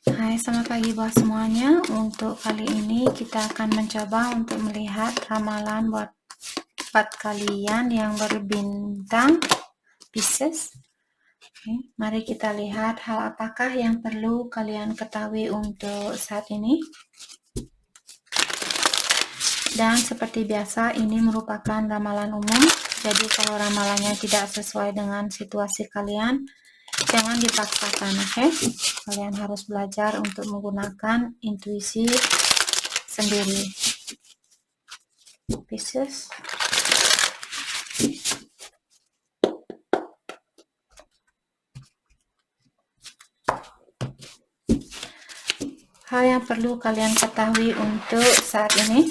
Hai, selamat pagi buat semuanya. Untuk kali ini kita akan mencoba untuk melihat ramalan buat kalian yang berbintang Pisces. Oke, mari kita lihat hal apakah yang perlu kalian ketahui untuk saat ini. Dan seperti biasa, ini merupakan ramalan umum. Jadi kalau ramalannya tidak sesuai dengan situasi kalian, jangan dipaksakan, oke? Kalian harus belajar untuk menggunakan intuisi sendiri. Pisces. Hal yang perlu kalian ketahui untuk saat ini.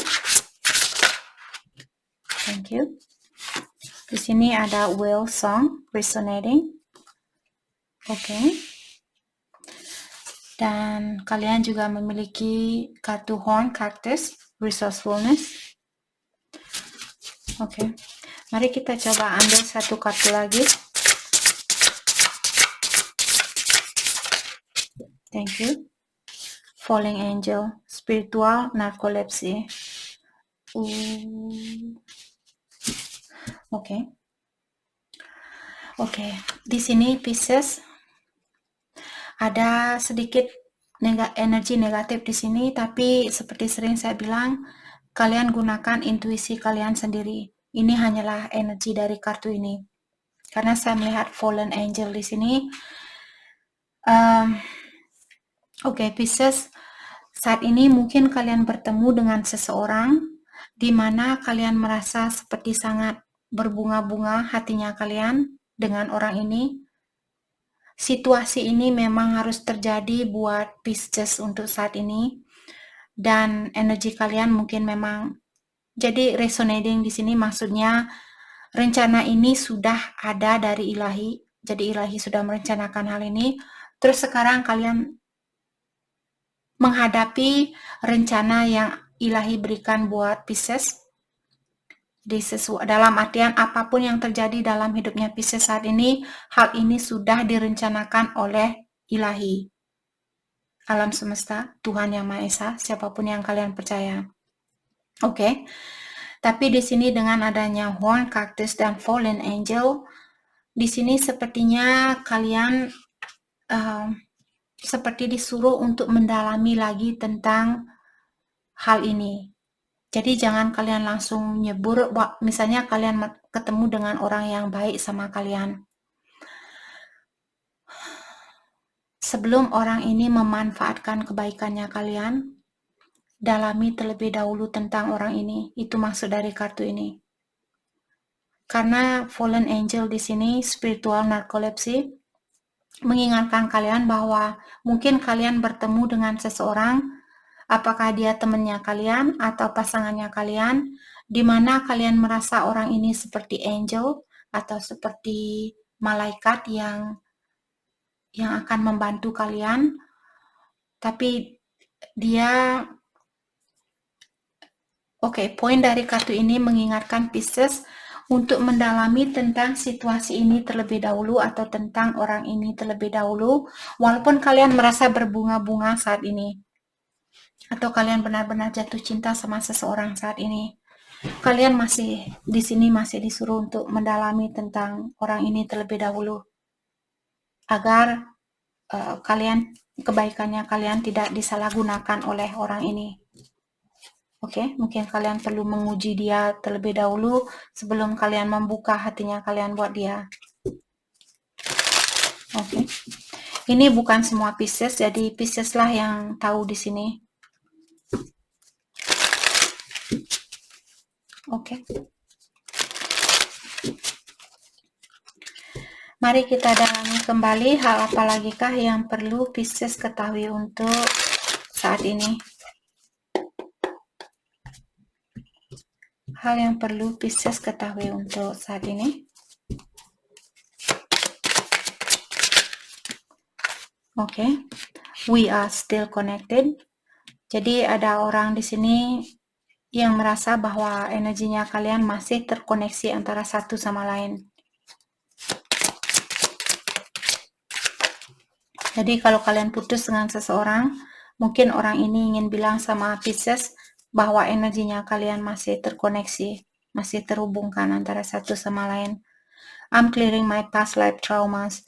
Thank you. Di sini ada whale song resonating. Oke. Dan kalian juga memiliki kartu horn cactus resourcefulness. Oke. Mari kita coba ambil satu kartu lagi. Thank you. Falling angel, spiritual narcolepsy. Oke. Di sini Pisces ada sedikit energi negatif di sini, tapi seperti sering saya bilang, kalian gunakan intuisi kalian sendiri. Ini hanyalah energi dari kartu ini. Karena saya melihat fallen angel di sini. Oke, Pisces, saat ini mungkin kalian bertemu dengan seseorang di mana kalian merasa seperti sangat berbunga-bunga hatinya kalian dengan orang ini. Situasi ini memang harus terjadi buat Pisces untuk saat ini, dan energi kalian mungkin memang jadi resonating di sini, maksudnya rencana ini sudah ada dari ilahi, jadi ilahi sudah merencanakan hal ini, terus sekarang kalian menghadapi rencana yang ilahi berikan buat Pisces. Dalam artian apapun yang terjadi dalam hidupnya Pisces saat ini, hal ini sudah direncanakan oleh ilahi, alam semesta, Tuhan Yang Maha Esa, siapapun yang kalian percaya. Oke. Tapi di sini dengan adanya horn cactus dan fallen angel, di sini sepertinya kalian seperti disuruh untuk mendalami lagi tentang hal ini. Jadi jangan kalian langsung nyebur, misalnya kalian ketemu dengan orang yang baik sama kalian. Sebelum orang ini memanfaatkan kebaikannya kalian, dalami terlebih dahulu tentang orang ini. Itu maksud dari kartu ini. Karena fallen angel di sini, spiritual narcolepsy, mengingatkan kalian bahwa mungkin kalian bertemu dengan seseorang, apakah dia temannya kalian atau pasangannya kalian, di mana kalian merasa orang ini seperti angel atau seperti malaikat yang akan membantu kalian, tapi dia poin dari kartu ini mengingatkan Pisces untuk mendalami tentang situasi ini terlebih dahulu atau tentang orang ini terlebih dahulu, walaupun kalian merasa berbunga-bunga saat ini atau kalian benar-benar jatuh cinta sama seseorang saat ini, kalian masih di sini masih disuruh untuk mendalami tentang orang ini terlebih dahulu agar kebaikannya kalian tidak disalahgunakan oleh orang ini. Mungkin kalian perlu menguji dia terlebih dahulu sebelum kalian membuka hatinya kalian buat dia. Ini bukan semua Pisces, jadi Pisces lah yang tahu di sini. Mari kita dalami kembali hal apa lagikah yang perlu Pisces ketahui untuk saat ini. Hal yang perlu Pisces ketahui untuk saat ini. We are still connected. Jadi ada orang di sini yang merasa bahwa energinya kalian masih terkoneksi antara satu sama lain. Jadi kalau kalian putus dengan seseorang, mungkin orang ini ingin bilang sama Pisces bahwa energinya kalian masih terkoneksi, masih terhubungkan antara satu sama lain. I'm clearing my past life traumas.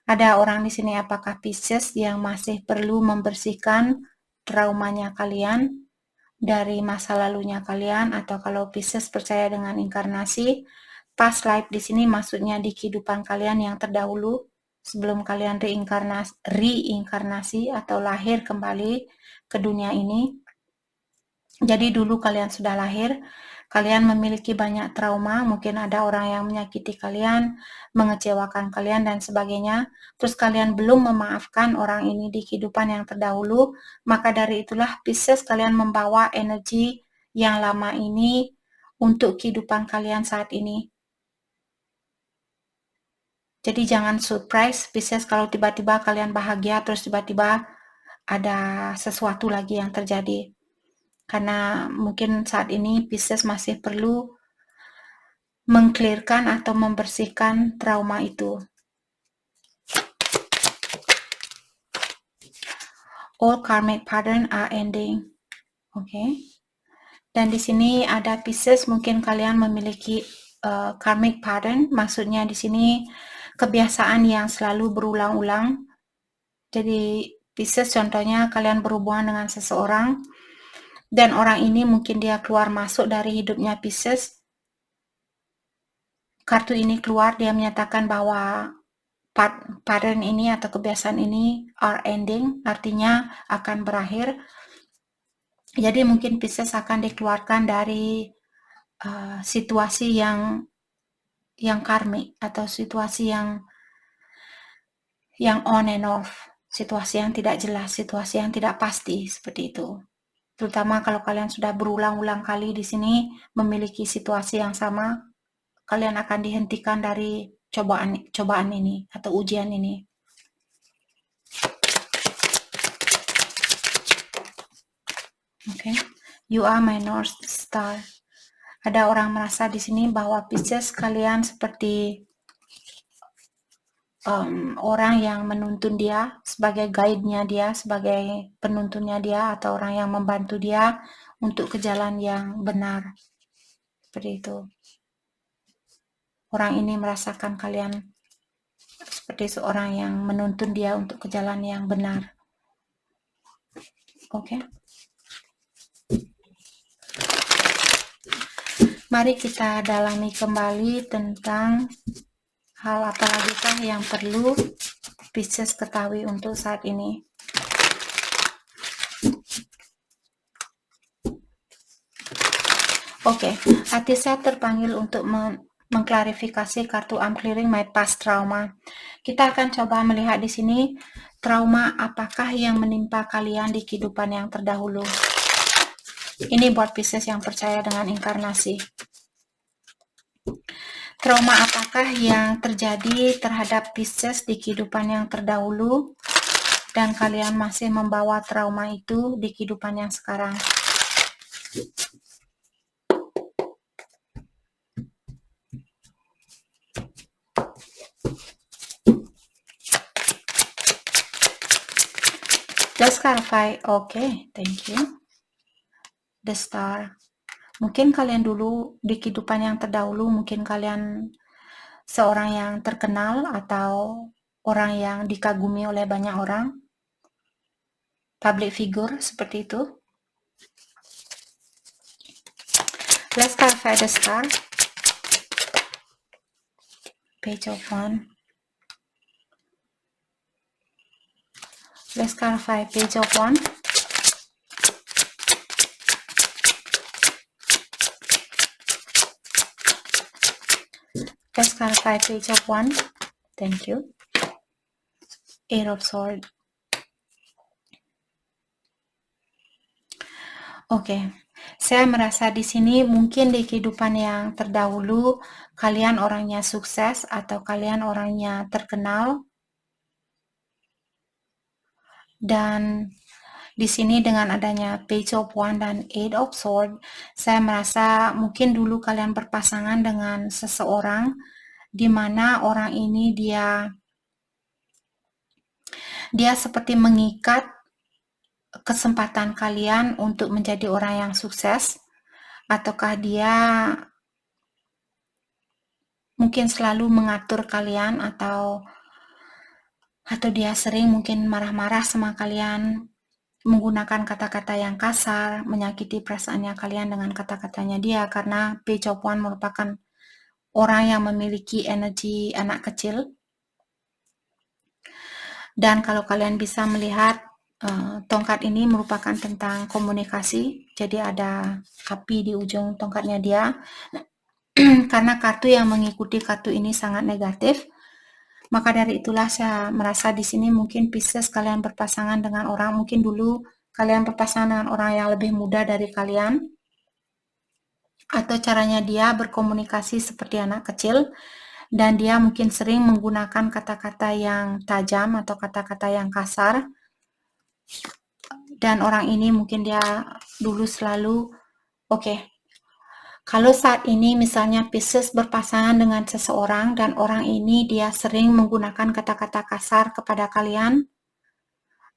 Ada orang di sini, apakah Pisces yang masih perlu membersihkan traumanya kalian dari masa lalunya kalian, atau kalau Pisces percaya dengan inkarnasi, past life di sini maksudnya di kehidupan kalian yang terdahulu sebelum kalian reinkarnasi atau lahir kembali ke dunia ini. Jadi dulu kalian sudah lahir, kalian memiliki banyak trauma, mungkin ada orang yang menyakiti kalian, mengecewakan kalian, dan sebagainya. Terus kalian belum memaafkan orang ini di kehidupan yang terdahulu, maka dari itulah Pisces kalian membawa energi yang lama ini untuk kehidupan kalian saat ini. Jadi jangan surprise Pisces kalau tiba-tiba kalian bahagia, terus tiba-tiba ada sesuatu lagi yang terjadi. Karena mungkin saat ini Pisces masih perlu mengclearkan atau membersihkan trauma itu. All karmic pattern are ending. Oke. Dan di sini ada Pisces, mungkin kalian memiliki karmic pattern, maksudnya di sini kebiasaan yang selalu berulang-ulang. Jadi Pisces contohnya kalian berhubungan dengan seseorang, dan orang ini mungkin dia keluar masuk dari hidupnya Pisces. Kartu ini keluar, dia menyatakan bahwa pattern ini atau kebiasaan ini are ending, artinya akan berakhir. Jadi mungkin Pisces akan dikeluarkan dari situasi yang karmik atau situasi yang on and off, situasi yang tidak jelas, situasi yang tidak pasti, seperti itu. Terutama kalau kalian sudah berulang-ulang kali di sini memiliki situasi yang sama, kalian akan dihentikan dari cobaan ini atau ujian ini. Okay. You are my North Star. Ada orang merasa di sini bahwa Pisces kalian seperti orang yang menuntun dia, sebagai guide-nya dia, sebagai penuntunnya dia, atau orang yang membantu dia untuk ke jalan yang benar. Seperti itu. Orang ini merasakan kalian seperti seorang yang menuntun dia untuk ke jalan yang benar. Oke. Mari kita dalami kembali tentang hal apa lagi yang perlu Pisces ketahui untuk saat ini. Oke, hati saya terpanggil untuk mengklarifikasi kartu I'm clearing my past trauma. Kita akan coba melihat di sini trauma apakah yang menimpa kalian di kehidupan yang terdahulu. Ini buat Pisces yang percaya dengan inkarnasi. Trauma apakah yang terjadi terhadap Pisces di kehidupan yang terdahulu dan kalian masih membawa trauma itu di kehidupan yang sekarang. Just clarify. Okay, thank you. The Star. Mungkin kalian dulu di kehidupan yang terdahulu, mungkin kalian seorang yang terkenal atau orang yang dikagumi oleh banyak orang, public figure seperti itu. Let's clarify the Star. Page of Wands. Let's clarify Page of Wands. Let's clarify Page of Wands. Thank you. Eight of Swords. Oke, saya merasa di sini mungkin di kehidupan yang terdahulu kalian orangnya sukses atau kalian orangnya terkenal, dan di sini dengan adanya Page of Wands dan Eight of Swords, saya merasa mungkin dulu kalian berpasangan dengan seseorang di mana orang ini dia dia seperti mengikat kesempatan kalian untuk menjadi orang yang sukses, ataukah dia mungkin selalu mengatur kalian, atau dia sering mungkin marah-marah sama kalian, menggunakan kata-kata yang kasar, menyakiti perasaannya kalian dengan kata-katanya dia, karena Page of Wands merupakan orang yang memiliki energi anak kecil. Dan kalau kalian bisa melihat, tongkat ini merupakan tentang komunikasi, jadi ada api di ujung tongkatnya dia. Karena kartu yang mengikuti kartu ini sangat negatif, maka dari itulah saya merasa di sini mungkin Pisces kalian berpasangan dengan orang, mungkin dulu kalian berpasangan dengan orang yang lebih muda dari kalian, atau caranya dia berkomunikasi seperti anak kecil, dan dia mungkin sering menggunakan kata-kata yang tajam atau kata-kata yang kasar. Dan orang ini mungkin dia dulu selalu, kalau saat ini misalnya Pisces berpasangan dengan seseorang dan orang ini dia sering menggunakan kata-kata kasar kepada kalian,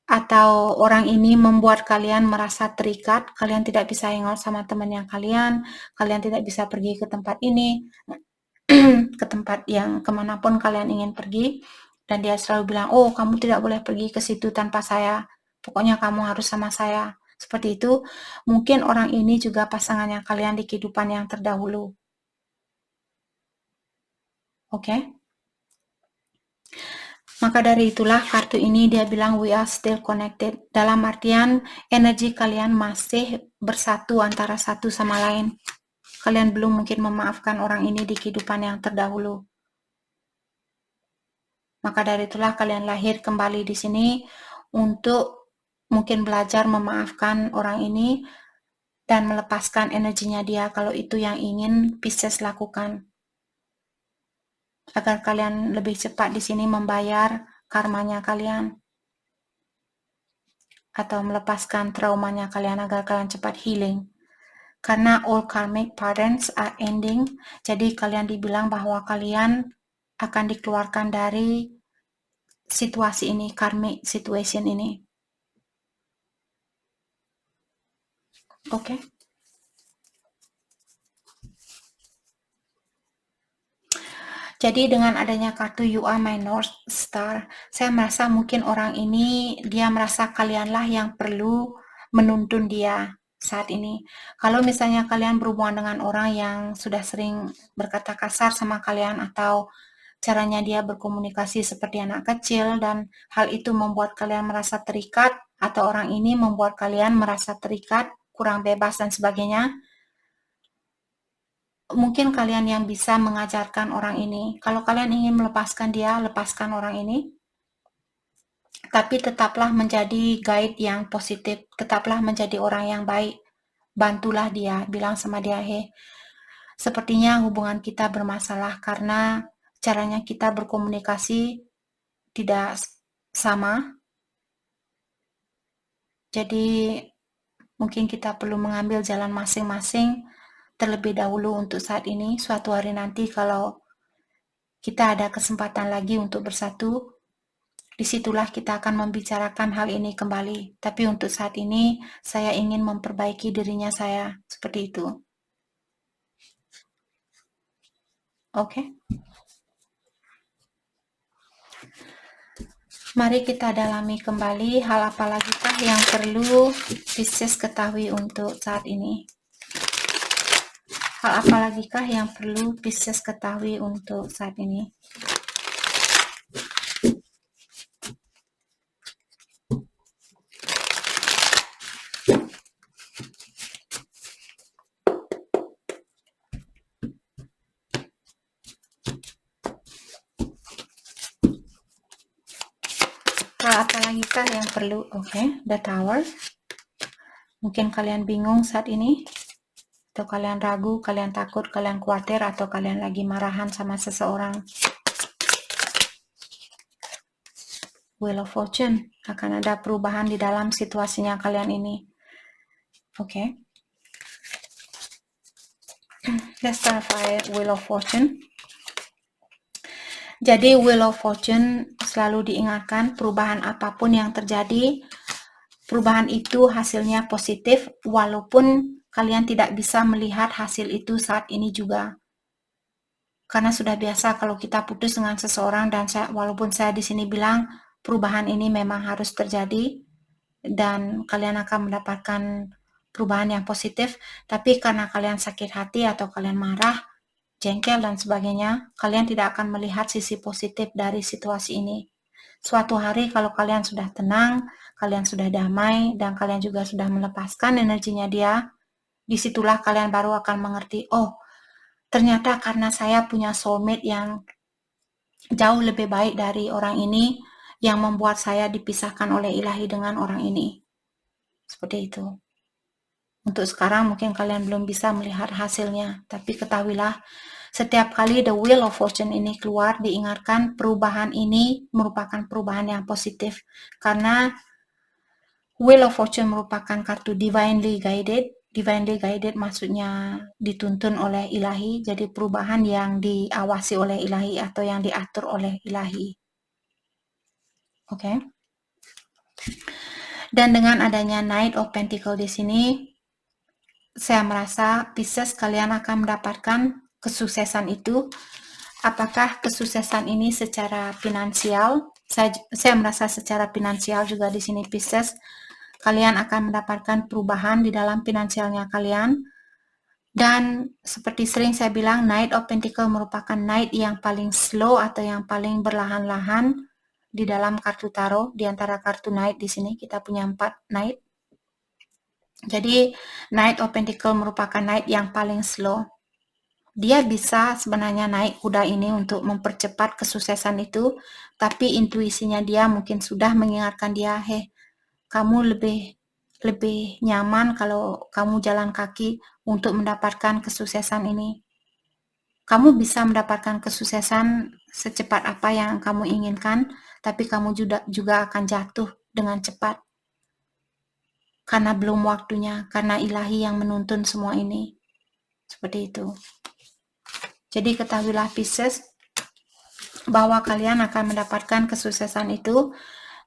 atau orang ini membuat kalian merasa terikat, kalian tidak bisa hangout sama temannya kalian tidak bisa pergi ke tempat ini, ke tempat yang kemanapun kalian ingin pergi, dan dia selalu bilang, oh kamu tidak boleh pergi ke situ tanpa saya, pokoknya kamu harus sama saya. Seperti itu, mungkin orang ini juga pasangannya kalian di kehidupan yang terdahulu. Maka dari itulah kartu ini dia bilang we are still connected. Dalam artian energi kalian masih bersatu antara satu sama lain. Kalian belum mungkin memaafkan orang ini di kehidupan yang terdahulu. Maka dari itulah kalian lahir kembali di sini untuk mungkin belajar memaafkan orang ini dan melepaskan energinya dia, kalau itu yang ingin Pisces lakukan. Agar kalian lebih cepat di sini membayar karmanya kalian, atau melepaskan traumanya kalian agar kalian cepat healing. Karena all karmic patterns are ending, jadi kalian dibilang bahwa kalian akan dikeluarkan dari situasi ini, karmic situation ini. Jadi dengan adanya kartu You Are My North Star, saya merasa mungkin orang ini dia merasa kalianlah yang perlu menuntun dia saat ini. Kalau misalnya kalian berhubungan dengan orang yang sudah sering berkata kasar sama kalian, atau caranya dia berkomunikasi seperti anak kecil, dan hal itu membuat kalian merasa terikat, atau orang ini membuat kalian merasa terikat, kurang bebas dan sebagainya, mungkin kalian yang bisa mengajarkan orang ini. Kalau kalian ingin melepaskan dia, lepaskan orang ini. Tapi tetaplah menjadi guide yang positif, tetaplah menjadi orang yang baik. Bantulah dia, bilang sama dia, sepertinya hubungan kita bermasalah karena caranya kita berkomunikasi tidak sama. Jadi mungkin kita perlu mengambil jalan masing-masing terlebih dahulu untuk saat ini. Suatu hari nanti kalau kita ada kesempatan lagi untuk bersatu, disitulah kita akan membicarakan hal ini kembali. Tapi untuk saat ini, saya ingin memperbaiki dirinya saya. Seperti itu. Mari kita dalami kembali hal apa lagikah yang perlu Pisces ketahui untuk saat ini. Hal apa lagikah yang perlu Pisces ketahui untuk saat ini. Hal apa lagikah yang perlu? The Tower. Mungkin kalian bingung saat ini, atau kalian ragu, kalian takut, kalian khawatir, atau kalian lagi marahan sama seseorang. Wheel of Fortune, akan ada perubahan di dalam situasinya kalian ini. Let's start by Wheel of Fortune. Jadi Wheel of Fortune selalu diingatkan perubahan apapun yang terjadi, perubahan itu hasilnya positif walaupun kalian tidak bisa melihat hasil itu saat ini juga. Karena sudah biasa kalau kita putus dengan seseorang dan walaupun saya di sini bilang perubahan ini memang harus terjadi dan kalian akan mendapatkan perubahan yang positif, tapi karena kalian sakit hati atau kalian marah, jengkel dan sebagainya, kalian tidak akan melihat sisi positif dari situasi ini. Suatu hari kalau kalian sudah tenang, kalian sudah damai, dan kalian juga sudah melepaskan energinya dia, disitulah kalian baru akan mengerti, oh, ternyata karena saya punya soulmate yang jauh lebih baik dari orang ini, yang membuat saya dipisahkan oleh ilahi dengan orang ini. Seperti itu. Untuk sekarang mungkin kalian belum bisa melihat hasilnya, tapi ketahuilah, setiap kali the Wheel of Fortune ini keluar, diingatkan perubahan ini merupakan perubahan yang positif. Karena Wheel of Fortune merupakan kartu divinely guided. Divinely guided maksudnya dituntun oleh ilahi, jadi perubahan yang diawasi oleh ilahi atau yang diatur oleh ilahi. Oke. Dan dengan adanya Knight of Pentacle di sini, saya merasa Pisces kalian akan mendapatkan kesuksesan itu. Apakah kesuksesan ini secara finansial? Saya merasa secara finansial juga di sini Pisces. Kalian akan mendapatkan perubahan di dalam finansialnya kalian. Dan seperti sering saya bilang, Knight of Pentacle merupakan Knight yang paling slow atau yang paling berlahan-lahan di dalam kartu tarot. Di antara kartu Knight di sini kita punya 4 Knight. Jadi Knight of Pentacle merupakan Knight yang paling slow. Dia bisa sebenarnya naik kuda ini untuk mempercepat kesuksesan itu, tapi intuisinya dia mungkin sudah mengingatkan dia, hei, kamu lebih nyaman kalau kamu jalan kaki untuk mendapatkan kesuksesan ini. Kamu bisa mendapatkan kesuksesan secepat apa yang kamu inginkan, tapi kamu juga akan jatuh dengan cepat. Karena belum waktunya, karena ilahi yang menuntun semua ini. Seperti itu. Jadi ketahuilah Pisces, bahwa kalian akan mendapatkan kesuksesan itu,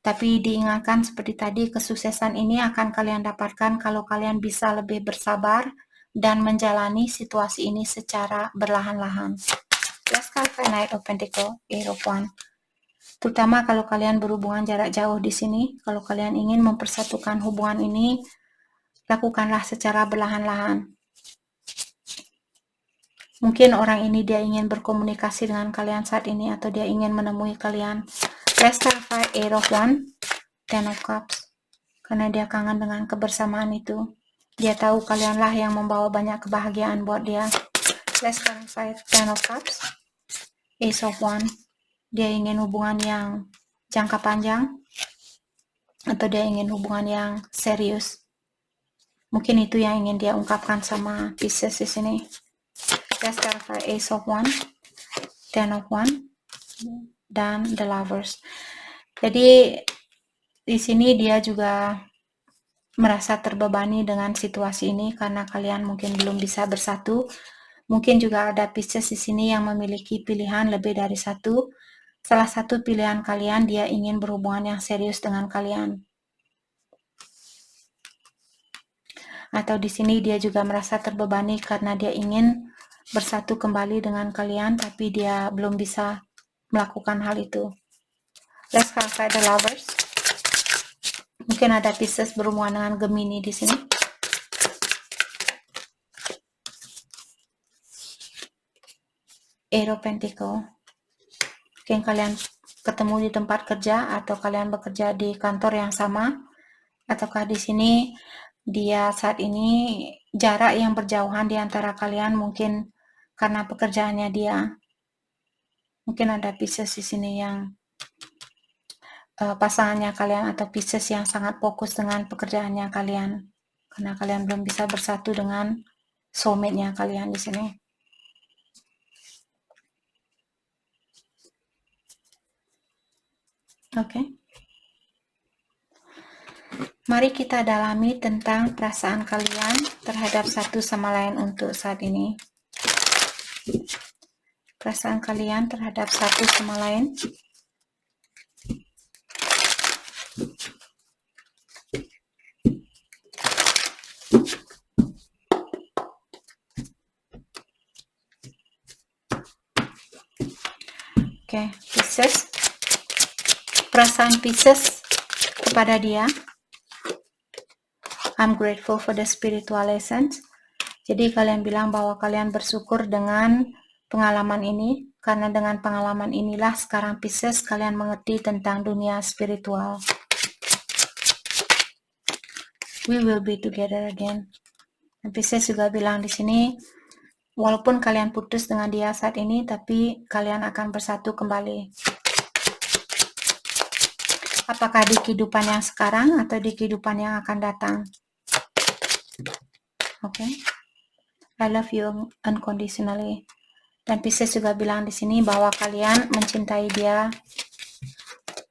tapi diingatkan seperti tadi, kesuksesan ini akan kalian dapatkan kalau kalian bisa lebih bersabar dan menjalani situasi ini secara berlahan-lahan. Let's clarify Knight of Pentacle, Eight of Wands. Terutama kalau kalian berhubungan jarak jauh di sini, kalau kalian ingin mempersatukan hubungan ini, lakukanlah secara berlahan-lahan. Mungkin orang ini dia ingin berkomunikasi dengan kalian saat ini, atau dia ingin menemui kalian. Let's clarify Eight of Wands, Ten of Cups. Karena dia kangen dengan kebersamaan itu. Dia tahu kalianlah yang membawa banyak kebahagiaan buat dia. Let's clarify Ten of Cups, Ace of Wands. Dia ingin hubungan yang jangka panjang, atau dia ingin hubungan yang serius. Mungkin itu yang ingin dia ungkapkan sama Pisces di sini. Let's clarify Ace of Wands, Ten of Wands, dan The Lovers. Jadi di sini dia juga merasa terbebani dengan situasi ini karena kalian mungkin belum bisa bersatu. Mungkin juga ada Pisces di sini yang memiliki pilihan lebih dari satu. Salah satu pilihan kalian, dia ingin berhubungan yang serius dengan kalian. Atau di sini dia juga merasa terbebani karena dia ingin bersatu kembali dengan kalian, tapi dia belum bisa melakukan hal itu. Let's clarify The Lovers. Mungkin ada Pisces berhubungan dengan Gemini di sini. Eight of Pentacle. Mungkin kalian ketemu di tempat kerja, atau kalian bekerja di kantor yang sama, ataukah di sini dia saat ini jarak yang berjauhan di antara kalian mungkin karena pekerjaannya dia. Mungkin ada Pisces di sini yang pasangannya kalian, atau Pisces yang sangat fokus dengan pekerjaannya kalian, karena kalian belum bisa bersatu dengan soulmate-nya kalian di sini. Oke. Mari kita dalami tentang perasaan kalian terhadap satu sama lain untuk saat ini. perasaan kalian terhadap satu sama lain. Oke, Pisces. Perasaan Pisces kepada dia. I'm grateful for the spiritual lessons. Jadi kalian bilang bahwa kalian bersyukur dengan pengalaman ini, karena dengan pengalaman inilah sekarang Pisces kalian mengerti tentang dunia spiritual. We will be together again. Dan Pisces juga bilang di sini, walaupun kalian putus dengan dia saat ini, tapi kalian akan bersatu kembali. Apakah di kehidupan yang sekarang atau di kehidupan yang akan datang? Oke. I love you unconditionally. Dan Pisces juga bilang di sini bahwa kalian mencintai dia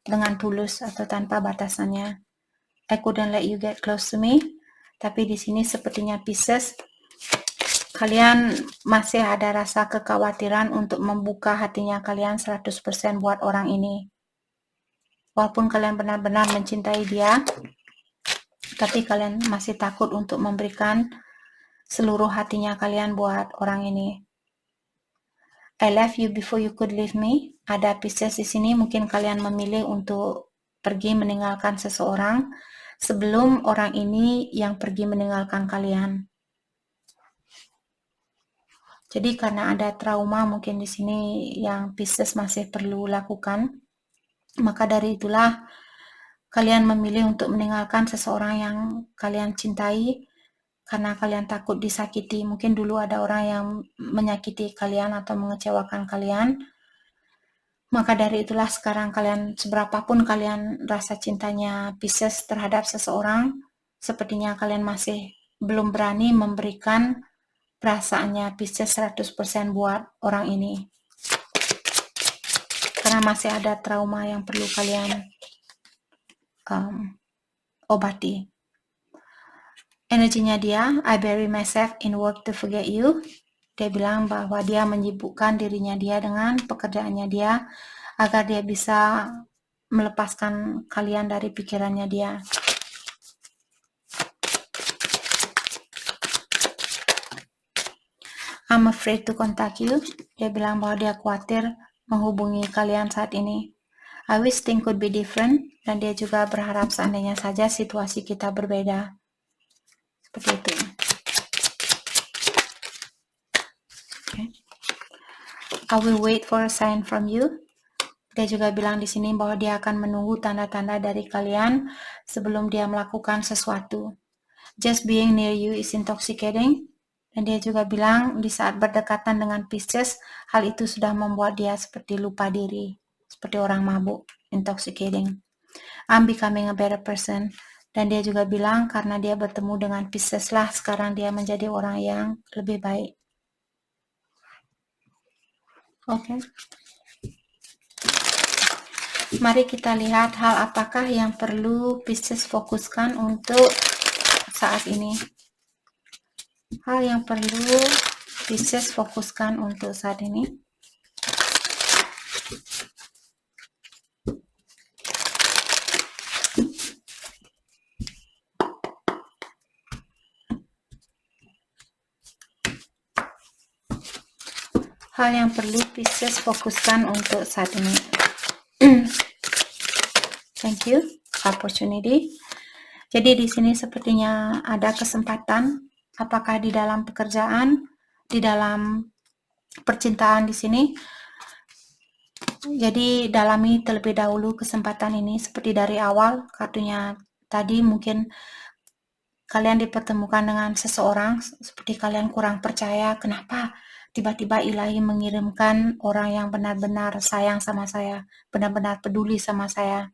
dengan tulus atau tanpa batasannya. I couldn't let you get close to me. Tapi di sini sepertinya Pisces, kalian masih ada rasa kekhawatiran untuk membuka hatinya kalian 100% buat orang ini. Walaupun kalian benar-benar mencintai dia, tapi kalian masih takut untuk memberikan seluruh hatinya kalian buat orang ini. I left you before you could leave me. Ada Pisces di sini, mungkin kalian memilih untuk pergi meninggalkan seseorang sebelum orang ini yang pergi meninggalkan kalian. Jadi karena ada trauma mungkin di sini yang Pisces masih perlu lakukan, maka dari itulah kalian memilih untuk meninggalkan seseorang yang kalian cintai karena kalian takut disakiti. Mungkin dulu ada orang yang menyakiti kalian atau mengecewakan kalian. Maka dari itulah sekarang kalian, seberapapun kalian rasa cintanya Pisces terhadap seseorang, sepertinya kalian masih belum berani memberikan perasaannya Pisces 100% buat orang ini. Karena masih ada trauma yang perlu kalian obati. Energinya dia, I bury myself in work to forget you. Dia bilang bahwa dia menyibukkan dirinya dia dengan pekerjaannya dia agar dia bisa melepaskan kalian dari pikirannya dia. I'm afraid to contact you. Dia bilang bahwa dia khawatir menghubungi kalian saat ini. I wish things could be different. Dan dia juga berharap seandainya saja situasi kita berbeda. Seperti itu. Okay. I will wait for a sign from you. Dia juga bilang di sini bahwa dia akan menunggu tanda-tanda dari kalian sebelum dia melakukan sesuatu. Just being near you is intoxicating. Dan dia juga bilang di saat berdekatan dengan Pisces, hal itu sudah membuat dia seperti lupa diri, seperti orang mabuk, intoxicating. I'm becoming a better person. Dan dia juga bilang karena dia bertemu dengan Pisces lah, sekarang dia menjadi orang yang lebih baik. Oke. Mari kita lihat hal apakah yang perlu Pisces fokuskan untuk saat ini. Hal yang perlu Pisces fokuskan untuk saat ini. Hal yang perlu Pisces fokuskan untuk saat ini. Thank you, opportunity. Jadi di sini sepertinya ada kesempatan, apakah di dalam pekerjaan, di dalam percintaan di sini. Jadi dalami terlebih dahulu kesempatan ini seperti dari awal. Kartunya tadi mungkin kalian dipertemukan dengan seseorang seperti kalian kurang percaya, kenapa tiba-tiba ilahi mengirimkan orang yang benar-benar sayang sama saya, benar-benar peduli sama saya.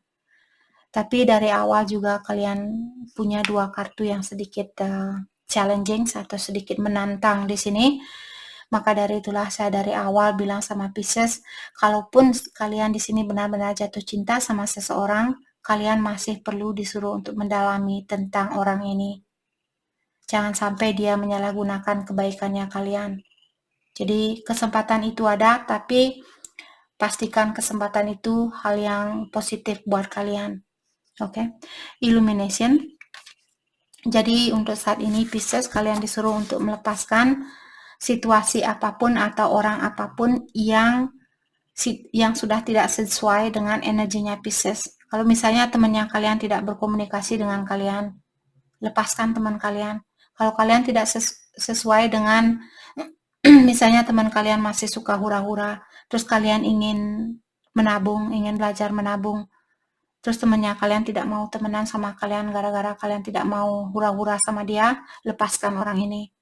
Tapi dari awal juga kalian punya dua kartu yang sedikit challenging atau sedikit menantang di sini. Maka dari itulah saya dari awal bilang sama Pisces, kalaupun kalian di sini benar-benar jatuh cinta sama seseorang, kalian masih perlu disuruh untuk mendalami tentang orang ini. Jangan sampai dia menyalahgunakan kebaikannya kalian. Jadi kesempatan itu ada, tapi pastikan kesempatan itu hal yang positif buat kalian. Oke. Illumination. Jadi untuk saat ini Pisces, kalian disuruh untuk melepaskan situasi apapun atau orang apapun yang sudah tidak sesuai dengan energinya Pisces. Kalau misalnya temannya kalian tidak berkomunikasi dengan kalian, lepaskan teman kalian. Kalau kalian tidak sesuai dengan misalnya teman kalian masih suka hura-hura, terus kalian ingin menabung, ingin belajar menabung, terus temannya kalian tidak mau temenan sama kalian gara-gara kalian tidak mau hura-hura sama dia, lepaskan orang ini.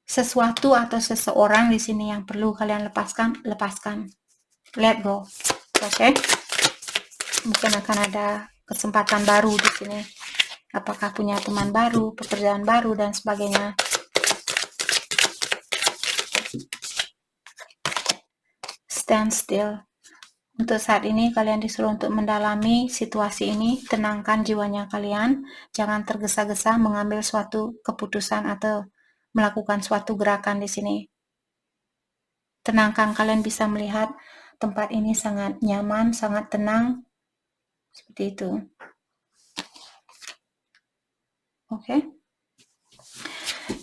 Sesuatu atau seseorang di sini yang perlu kalian lepaskan, lepaskan. Let go. Oke. Mungkin akan ada kesempatan baru di sini. Apakah punya teman baru, pekerjaan baru, dan sebagainya. Stand still. Untuk saat ini kalian disuruh untuk mendalami situasi ini, tenangkan jiwanya kalian, jangan tergesa-gesa mengambil suatu keputusan atau melakukan suatu gerakan di sini. Tenangkan, kalian bisa melihat tempat ini sangat nyaman, sangat tenang, seperti itu. Oke.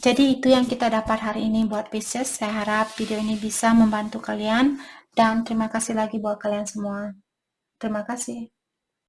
Jadi itu yang kita dapat hari ini buat Pisces. Saya harap video ini bisa membantu kalian, dan terima kasih lagi buat kalian semua. Terima kasih.